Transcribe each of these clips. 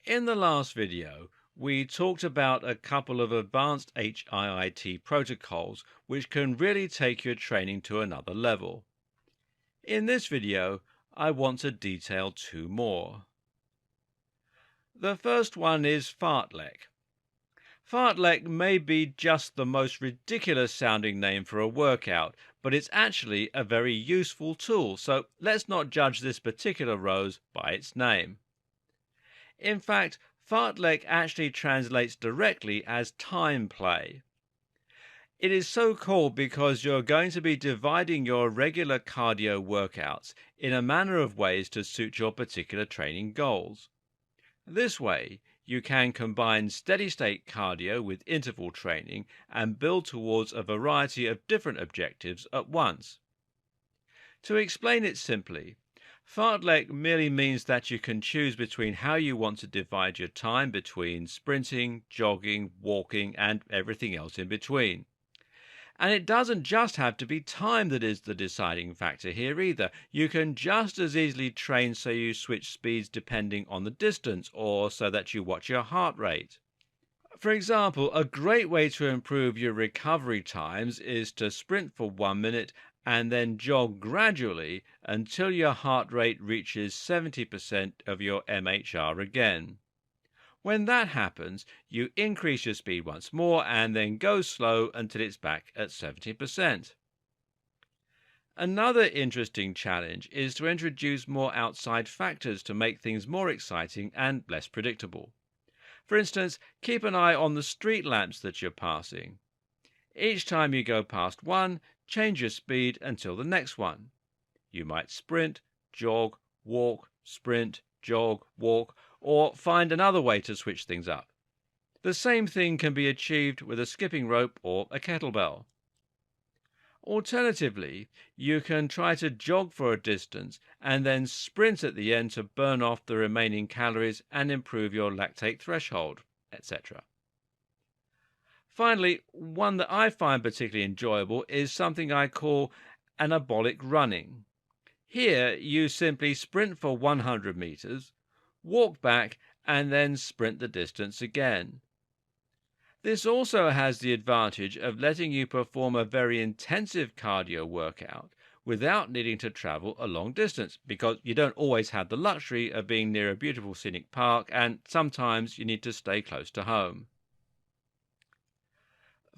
In the last video, we talked about a couple of advanced HIIT protocols which can really take your training to another level. In this video, I want to detail two more. The first one is fartlek. Fartlek may be just the most ridiculous sounding name for a workout, but it's actually a very useful tool, so let's not judge this particular rose by its name. In fact, fartlek actually translates directly as time play. It is so called because you're going to be dividing your regular cardio workouts in a manner of ways to suit your particular training goals. This way, you can combine steady-state cardio with interval training and build towards a variety of different objectives at once. To explain it simply, fartlek merely means that you can choose between how you want to divide your time between sprinting, jogging, walking, and everything else in between. And it doesn't just have to be time that is the deciding factor here either. You can just as easily train so you switch speeds depending on the distance, or so that you watch your heart rate. For example, a great way to improve your recovery times is to sprint for 1 minute and then jog gradually until your heart rate reaches 70% of your MHR again. When that happens, you increase your speed once more and then go slow until it's back at 70%. Another interesting challenge is to introduce more outside factors to make things more exciting and less predictable. For instance, keep an eye on the street lamps that you're passing. Each time you go past one, change your speed until the next one. You might sprint, jog, walk, sprint, jog, walk, or find another way to switch things up. The same thing can be achieved with a skipping rope or a kettlebell. Alternatively, you can try to jog for a distance and then sprint at the end to burn off the remaining calories and improve your lactate threshold, etc. Finally, one that I find particularly enjoyable is something I call anabolic running. Here, you simply sprint for 100 meters, walk back, and then sprint the distance again. This also has the advantage of letting you perform a very intensive cardio workout without needing to travel a long distance, because you don't always have the luxury of being near a beautiful scenic park, and sometimes you need to stay close to home.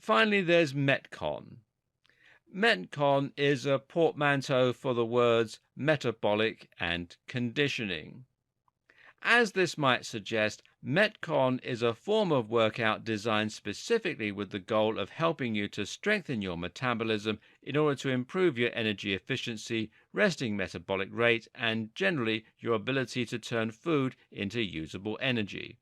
Finally, there's Metcon. Metcon is a portmanteau for the words metabolic and conditioning. As this might suggest, Metcon is a form of workout designed specifically with the goal of helping you to strengthen your metabolism in order to improve your energy efficiency, resting metabolic rate, and generally your ability to turn food into usable energy.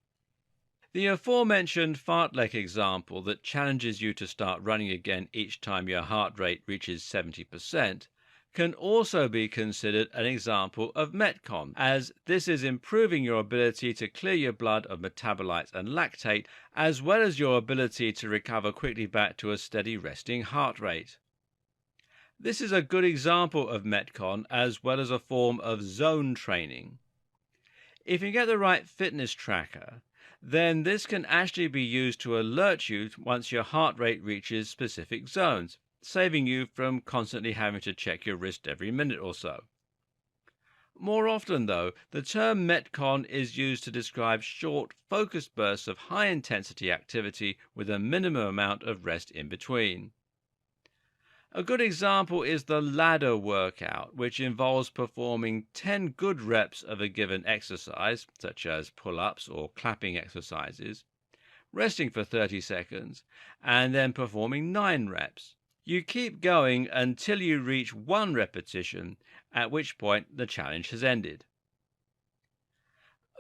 The aforementioned fartlek example that challenges you to start running again each time your heart rate reaches 70% can also be considered an example of Metcon, as this is improving your ability to clear your blood of metabolites and lactate, as well as your ability to recover quickly back to a steady resting heart rate. This is a good example of Metcon as well as a form of zone training. If you get the right fitness tracker, then this can actually be used to alert you once your heart rate reaches specific zones, saving you from constantly having to check your wrist every minute or so. More often, though, the term Metcon is used to describe short, focused bursts of high-intensity activity with a minimum amount of rest in between. A good example is the ladder workout, which involves performing 10 good reps of a given exercise, such as pull-ups or clapping exercises, resting for 30 seconds, and then performing 9 reps. You keep going until you reach 1 repetition, at which point the challenge has ended.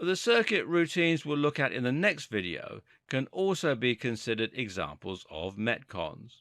The circuit routines we'll look at in the next video can also be considered examples of Metcons.